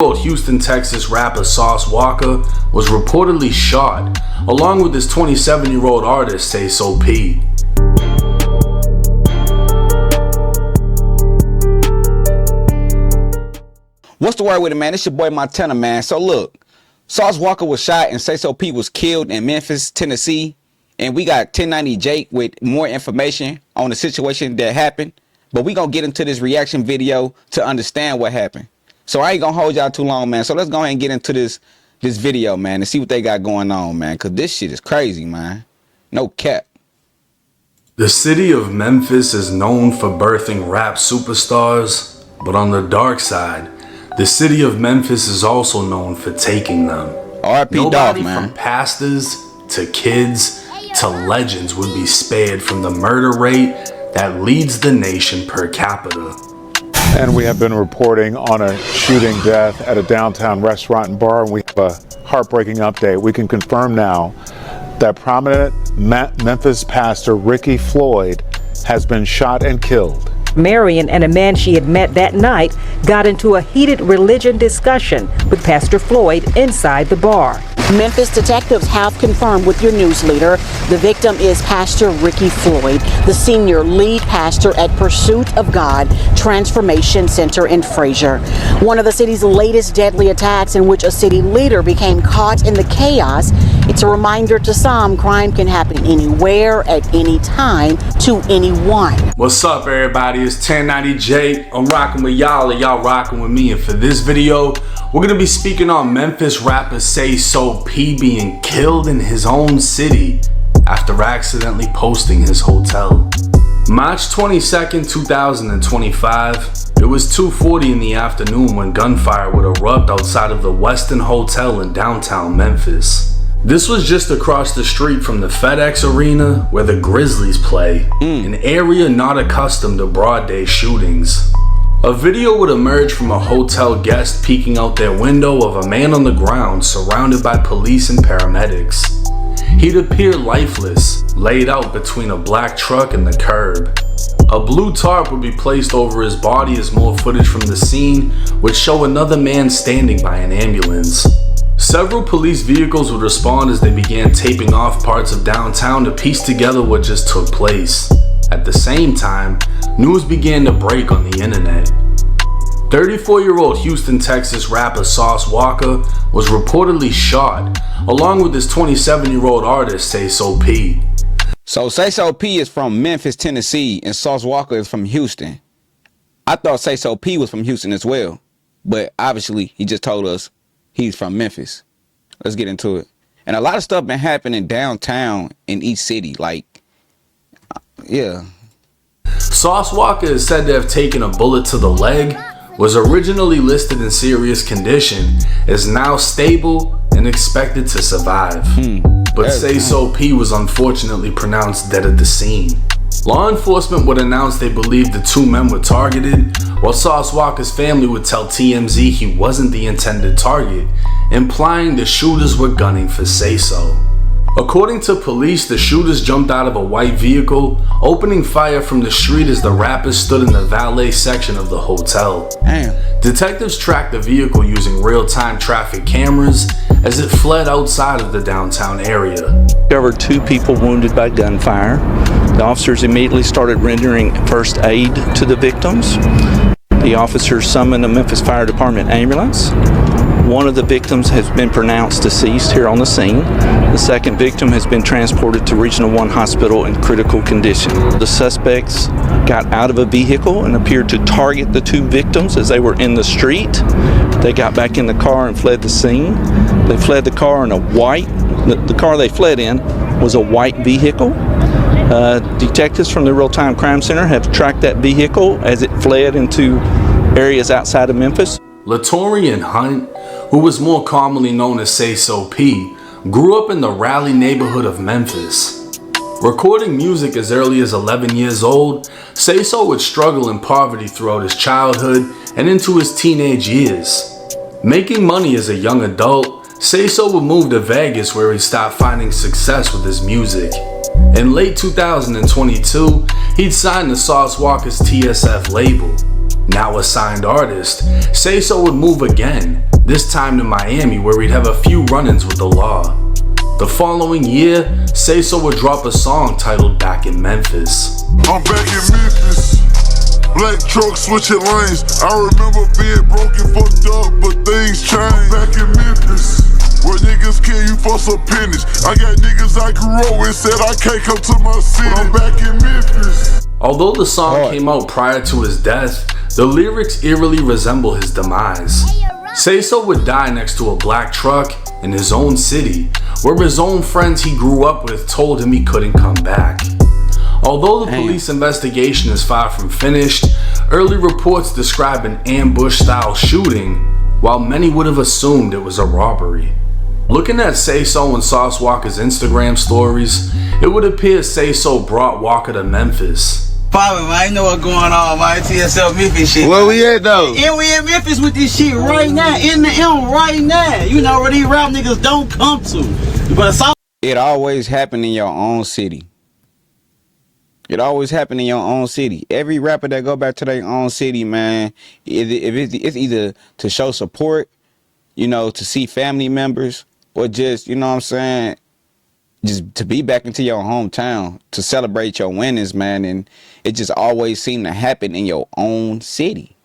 Houston, Texas rapper Sauce Walker was reportedly shot, along with his 27-year-old artist Sayso P. What's the word with it, man? It's your boy Montana, man. So look, Sauce Walker was shot and Sayso P was killed in Memphis, Tennessee. And we got 1090 Jake with more information on the situation that happened. But we gonna get into this reaction video to understand what happened. So I ain't gonna hold y'all too long, man. So let's go ahead and get into this video, man, and see what they got going on, man. Cause this shit is crazy, man. No cap. The city of Memphis is known for birthing rap superstars, but on the dark side, the city of Memphis is also known for taking them. R.I.P. Nobody Dog, man. from pastors to kids to legends would be spared from the murder rate that leads the nation per capita. And we have been reporting on a shooting death at a downtown restaurant and bar, and we have a heartbreaking update. We can confirm now that prominent Memphis pastor Ricky Floyd has been shot and killed. Marion and a man she had met that night got into a heated religion discussion with Pastor Floyd inside the bar. Memphis detectives have confirmed with your news leader the victim is Pastor Ricky Floyd, the senior lead pastor at Pursuit of God Transformation Center in Fraser. One of the city's latest deadly attacks in which a city leader became caught in the chaos. It's a reminder to some crime can happen anywhere, at any time, to anyone. What's up, everybody? It's 1090 Jake. I'm rocking with y'all and y'all rocking with me. And for this video, we're going to be speaking on Memphis rapper Sayso P being killed in his own city after accidentally posting his hotel. March 22nd, 2025, it was 2:40 in the afternoon when gunfire would erupt outside of the Westin Hotel in downtown Memphis. This was just across the street from the FedEx Arena where the Grizzlies play, an area not accustomed to broad day shootings. A video would emerge from a hotel guest peeking out their window of a man on the ground surrounded by police and paramedics. He'd appear lifeless, laid out between a black truck and the curb. A blue tarp would be placed over his body as more footage from the scene would show another man standing by an ambulance. Several police vehicles would respond as they began taping off parts of downtown to piece together what just took place. At the same time, news began to break on the internet. 34-year-old Houston, Texas rapper Sauce Walker was reportedly shot, along with his 27-year-old artist Sayso P. So Sayso P is from Memphis, Tennessee, and Sauce Walker is from Houston. I thought Sayso P was from Houston as well, but obviously he just told us he's from Memphis. Let's get into it. And a lot of stuff been happening downtown in each city, like, yeah. Sauce Walker is said to have taken a bullet to the leg, was originally listed in serious condition, is now stable and expected to survive. But Sayso P was unfortunately pronounced dead at the scene. Law enforcement would announce they believed the two men were targeted, while Sauce Walker's family would tell TMZ he wasn't the intended target, implying the shooters were gunning for Sayso. According to police, the shooters jumped out of a white vehicle, opening fire from the street as the rappers stood in the valet section of the hotel. Damn. Detectives tracked the vehicle using real-time traffic cameras as it fled outside of the downtown area. There were two people wounded by gunfire. The officers immediately started rendering first aid to the victims. The officers summoned a Memphis Fire Department ambulance. One of the victims has been pronounced deceased here on the scene. The second victim has been transported to Regional 1 Hospital in critical condition. The suspects got out of a vehicle and appeared to target the two victims as they were in the street. They got back in the car and fled the scene. They fled the car in a white, the car they fled in was a white vehicle. Detectives from the Real-Time Crime Center have tracked that vehicle as it fled into areas outside of Memphis. Latorian Hunt, who was more commonly known as Sayso P, grew up in the Raleigh neighborhood of Memphis. Recording music as early as 11 years old, Sayso would struggle in poverty throughout his childhood and into his teenage years. Making money as a young adult, Sayso would move to Vegas where he stopped finding success with his music. In late 2022, he'd signed to Sauce Walker's TSF label. Now a signed artist, Sayso would move again, this time to Miami where he'd have a few run-ins with the law. The following year, Sayso would drop a song titled Back in Memphis. I'm back in Memphis. Black truck switching lanes. I remember being broken, fucked up, but things changed. I'm back in Memphis, where niggas kill you for some pennies. I got niggas I grew up with said I can't come to my city. I'm back in Memphis. Although the song came out prior to his death, the lyrics eerily resemble his demise. Sayso would die next to a black truck in his own city, where his own friends he grew up with told him he couldn't come back. Although the police investigation is far from finished, early reports describe an ambush-style shooting, while many would have assumed it was a robbery. Looking at Sayso and Sauce Walka's Instagram stories, it would appear Sayso brought Walka to Memphis. Poppin', man, I know what's going on, man. TSL Memphis shit. Where we at, though? And we in Memphis with this shit right now, in the M right now. You know where these rap niggas don't come to. But it always happened in your own city. It always happened in your own city. Every rapper that go back to their own city, man, it's either to show support, you know, to see family members, or just, you know what I'm saying, just to be back into your hometown, to celebrate your winnings, man. And it just always seemed to happen in your own city.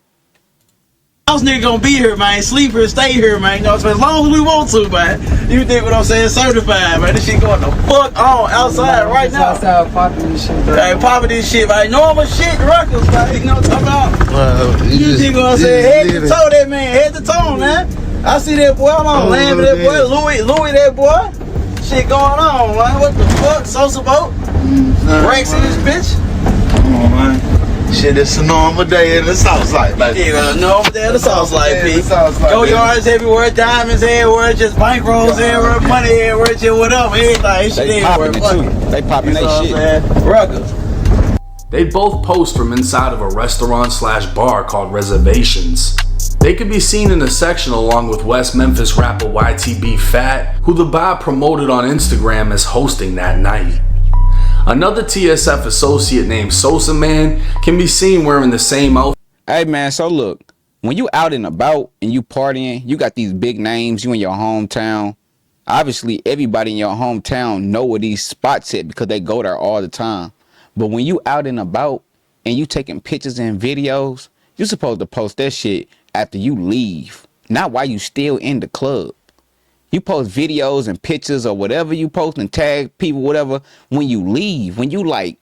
House nigga gonna be here, man. Sleep here, stay here, man. You know, so as long as we want to, man. You think what I'm saying? Certified, man. This shit going the fuck on outside right now. Outside popping this shit, bro. Hey, popping this shit, man. Normal shit, records, man. You know what I'm talking about? You think what I'm saying? Head to toe, that man. Head to toe, man. I see that boy. I'm on land with that boy. Louis, that boy. Shit going on, man. What the fuck? Sosa boat? Ranks in this bitch? Come on, man. Shit, it's a normal day in the Southside, baby. Yeah, normal day in the Southside, P. Go yards everywhere, diamonds everywhere, just bankrolls everywhere, money everywhere, just whatever, everything. They popping it too. They popping that shit. Ruggers. They both post from inside of a restaurant/bar called Reservations. They could be seen in a section along with West Memphis rapper YTB Fat, who the bar promoted on Instagram as hosting that night. Another TSF associate named Sosa Man can be seen wearing the same outfit. Hey man, so look, when you out and about and you partying, you got these big names, you in your hometown. Obviously, everybody in your hometown know where these spots at because they go there all the time. But when you out and about and you taking pictures and videos, you supposed to post that shit after you leave, not while you still in the club. You post videos and pictures or whatever you post and tag people, whatever, when you leave, when you like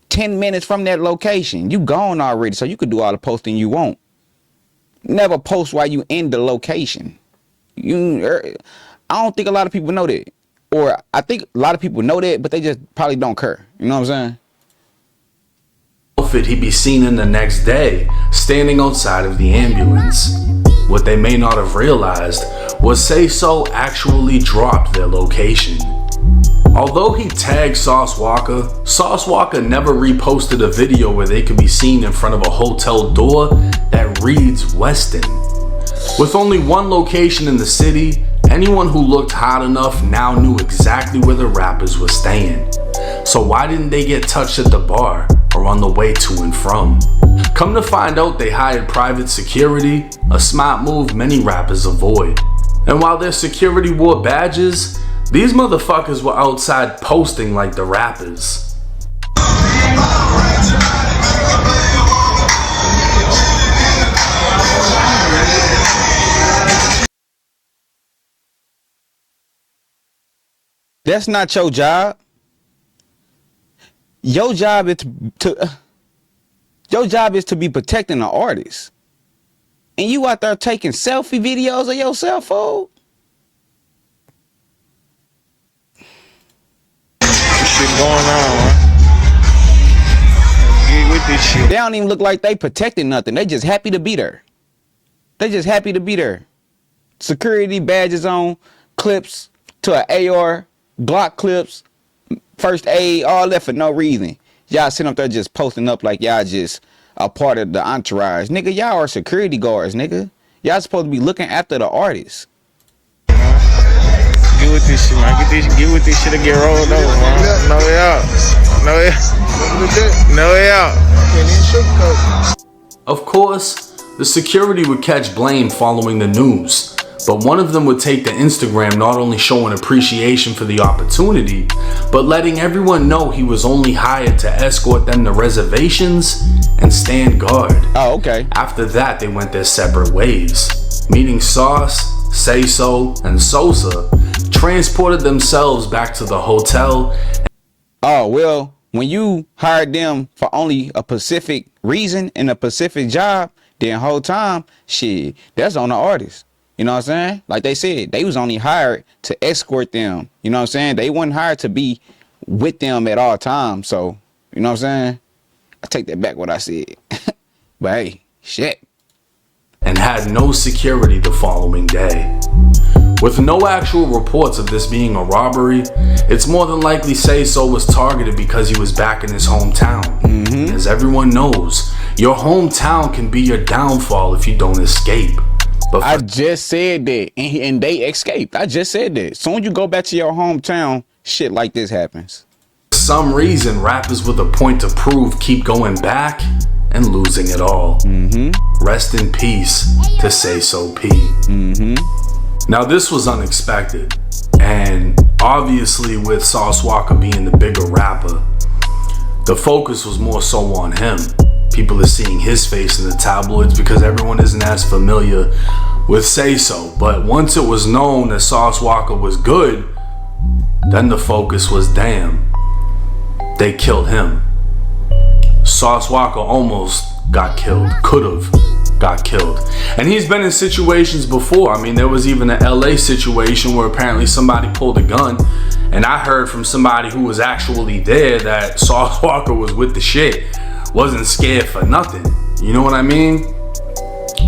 10 minutes from that location, you gone already, so you could do all the posting you want. Never post while you in the location. I don't think a lot of people know that. Or I think a lot of people know that, but they just probably don't care. You know what I'm saying? Outfit he'd be seen in the next day, standing outside of the ambulance. What they may not have realized was Sayso actually dropped their location. Although he tagged Sauce Walka never reposted a video where they could be seen in front of a hotel door that reads Westin. With only one location in the city, anyone who looked hot enough now knew exactly where the rappers were staying. So why didn't they get touched at the bar or on the way to and from? Come to find out, they hired private security, a smart move many rappers avoid. And while their security wore badges, these motherfuckers were outside posting like the rappers. That's not your job. Your job is to be protecting the artist. And you out there taking selfie videos of yourself, fool. Shit going on, man. Get with this shit. They don't even look like they protecting nothing. They just happy to be there. They just happy to be there. Security badges on, clips to an AR, Glock clips, first aid, all that for no reason. Y'all sitting up there just posting up like y'all just a part of the entourage. Nigga, y'all are security guards, nigga. Y'all supposed to be looking after the artists. Get with this shit, man. Get with this shit and get rolled over, man. No way out. Of course, the security would catch blame following the news, but one of them would take to Instagram not only showing appreciation for the opportunity, but letting everyone know he was only hired to escort them to reservations and stand guard. Oh, okay. After that, they went their separate ways, meaning Sh0t Sayso, and Sosa transported themselves back to the hotel. Oh, well, when you hired them for only a specific reason and a specific job, then whole time, shit, that's on the artist. You know what I'm saying? Like they said, they was only hired to escort them. You know what I'm saying? They weren't hired to be with them at all times. So, you know what I'm saying? I take that back what I said. But hey, shit. And had no security the following day. With no actual reports of this being a robbery, it's more than likely Sayso was targeted because he was back in his hometown. As everyone knows, your hometown can be your downfall if you don't escape. But I just said that, and they escaped. I just said that. Soon as you go back to your hometown, shit like this happens. for some reason, rappers with a point to prove keep going back and losing it all. Rest in peace to Sayso P. Now this was unexpected, and obviously with Sauce Walka being the bigger rapper, the focus was more so on him. People are seeing his face in the tabloids because everyone isn't as familiar with Sayso. But once it was known that Sauce Walka was good, then the focus was damn, they killed him. Sauce Walka almost got killed, could've got killed. And he's been in situations before. I mean, there was even an LA situation where apparently somebody pulled a gun, and I heard from somebody who was actually there that Sauce Walka was with the shit, wasn't scared for nothing. You know what I mean?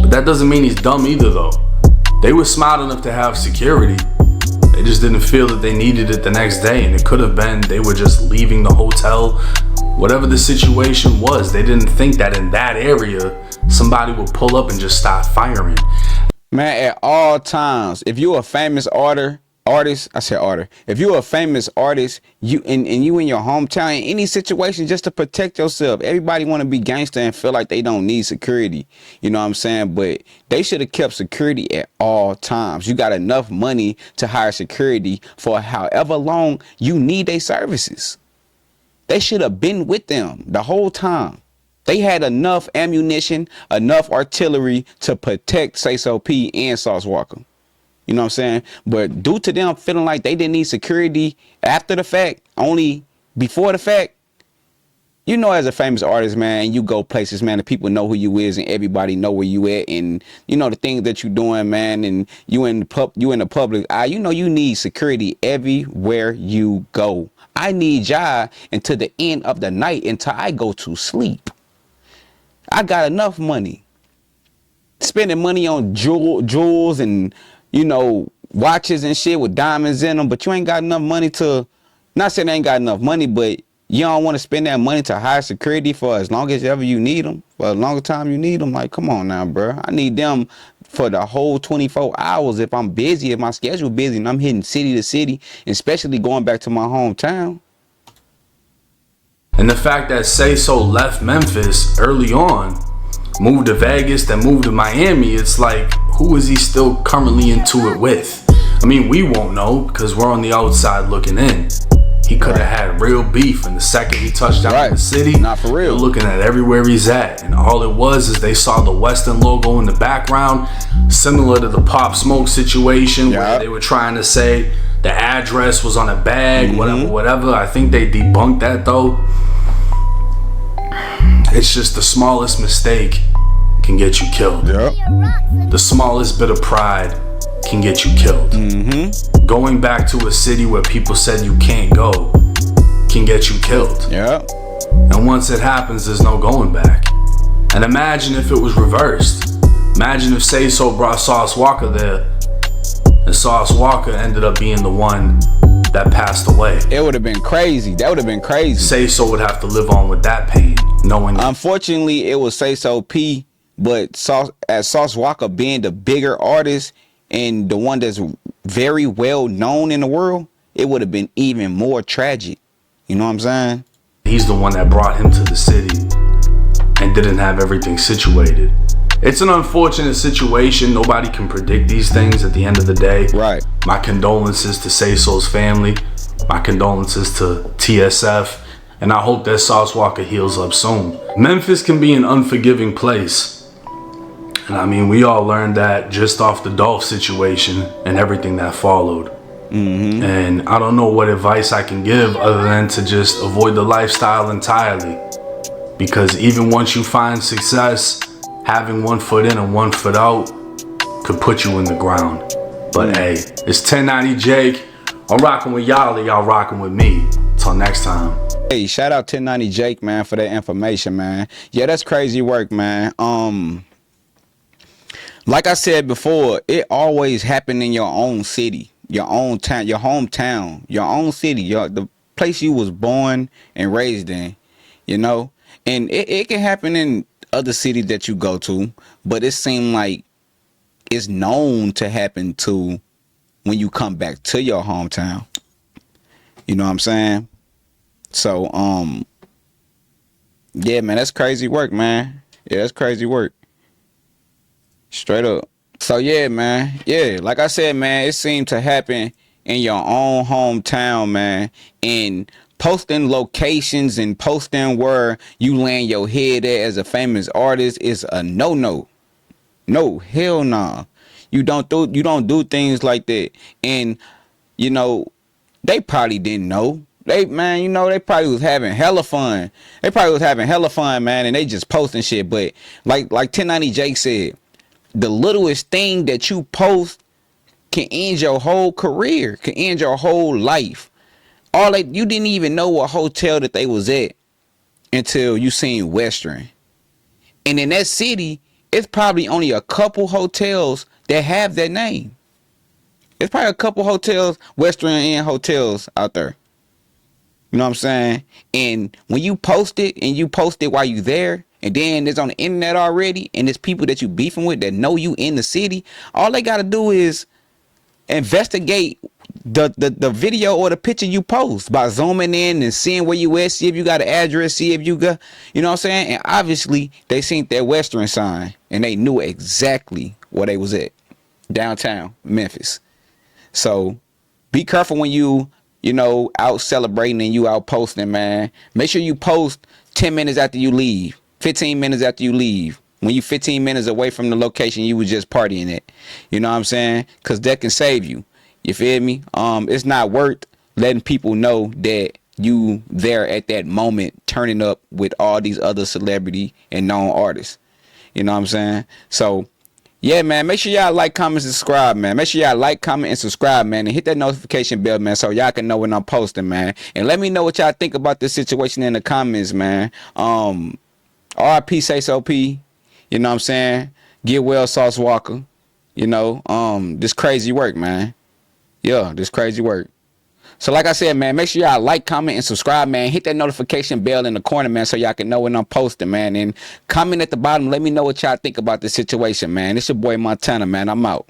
But that doesn't mean he's dumb either though. They were smart enough to have security. They just didn't feel that they needed it the next day, and it could have been they were just leaving the hotel. Whatever the situation was, they didn't think that in that area somebody would pull up and just start firing. Man, at all times, if you're a famous if you're a famous artist, you in your hometown, in any situation, just to protect yourself, everybody want to be gangster and feel like they don't need security. You know what I'm saying? But they should have kept security at all times. You got enough money to hire security for however long you need their services. They should have been with them the whole time. They had enough ammunition, enough artillery to protect Sayso P and Sauce Walka. You know what I'm saying? But due to them feeling like they didn't need security after the fact, only before the fact, you know, as a famous artist, man, you go places, man, the people know who you is and everybody know where you at, and you know the things that you doing, man, and you in the public eye, you know you need security everywhere you go. I need y'all until the end of the night, until I go to sleep. I got enough money. Spending money on jewels and, you know, watches and shit with diamonds in them, but you ain't got enough money to, not saying I ain't got enough money, but you don't want to spend that money to hire security for as long as ever you need them, for as long as time you need them. Like, come on now, bro. I need them for the whole 24 hours if I'm busy, if my schedule busy and I'm hitting city to city, especially going back to my hometown. And the fact that Sayso left Memphis early on, moved to Vegas, then moved to Miami, it's like, who is he still currently into it with? I mean, we won't know because we're on the outside looking in. He could have had real beef, and the second he touched down in the city, not for real, they're looking at everywhere he's at, and all it was is they saw the Western logo in the background, similar to the Pop Smoke situation where they were trying to say the address was on a bag, whatever. I think they debunked that though. It's just the smallest mistake can get you killed. The smallest bit of pride can get you killed. Going back to a city where people said you can't go can get you killed. And once it happens, there's no going back. And imagine if it was reversed. Imagine if Sayso brought Sauce Walka there and Sauce Walka ended up being the one that passed away. It would have been crazy. That would have been crazy. Sayso would have to live on with that pain, knowing. Unfortunately, it was Sayso P, but as Sauce Walka being the bigger artist and the one that's very well known in the world, it would have been even more tragic. You know what I'm saying? He's the one that brought him to the city and didn't have everything situated. It's an unfortunate situation. Nobody can predict these things at the end of the day. Right. My condolences to Sayso's family. My condolences to TSF. And I hope that Sauce Walka heals up soon. Memphis can be an unforgiving place. And I mean, we all learned that just off the Dolph situation and everything that followed. And I don't know what advice I can give other than to just avoid the lifestyle entirely. Because even once you find success, having one foot in and one foot out could put you in the ground. But hey, it's 1090 Jake. I'm rocking with y'all, and y'all rocking with me. Till next time. Hey, shout out 1090 Jake, man, for that information, man. Yeah, that's crazy work, man. Like I said before, it always happened in your own city, your own town, your hometown, your own city, the place you was born and raised in, you know. And it can happen in other cities that you go to, but it seemed like it's known to happen to when you come back to your hometown. You know what I'm saying? So, yeah, man, that's crazy work, man. Yeah, that's crazy work. Straight up. So, yeah, man. Yeah, like I said, man, it seemed to happen in your own hometown, man. And posting locations and posting where you land your head at as a famous artist is a no-no. No, hell nah. You don't do things like that. And, you know, they probably didn't know. They probably was having hella fun. They probably was having hella fun, man, and they just posting shit. But like 1090 Jake said, the littlest thing that you post can end your whole career, can end your whole life. You didn't even know what hotel that they was at until you seen Western. And in that city, it's probably only a couple hotels that have that name. It's probably a couple hotels, Western Inn hotels out there. You know what I'm saying? And when you post it, and you post it while you there, and then it's on the internet already, and there's people that you beefing with that know you in the city, all they got to do is investigate the video or the picture you post by zooming in and seeing where you at, see if you got an address, see if you got, you know what I'm saying? And obviously they seen that Western sign and they knew exactly where they was at, downtown Memphis. So be careful when you know, out celebrating and you out posting, man. Make sure you post 10 minutes after you leave, 15 minutes after you leave. When you 15 minutes away from the location you was just partying at. You know what I'm saying? Because that can save you. You feel me? It's not worth letting people know that you there at that moment turning up with all these other celebrity and known artists. You know what I'm saying? So, yeah, man, make sure y'all like, comment, and subscribe, man. Make sure y'all like, comment, and subscribe, man. And hit that notification bell, man, so y'all can know when I'm posting, man. And let me know what y'all think about this situation in the comments, man. RIP Sayso P. You know what I'm saying? Get well, Sauce Walka. You know, this crazy work, man. Yeah, this crazy work. So like I said, man, make sure y'all like, comment, and subscribe, man. Hit that notification bell in the corner, man, so y'all can know when I'm posting, man. And comment at the bottom. Let me know what y'all think about this situation, man. It's your boy Montana, man. I'm out.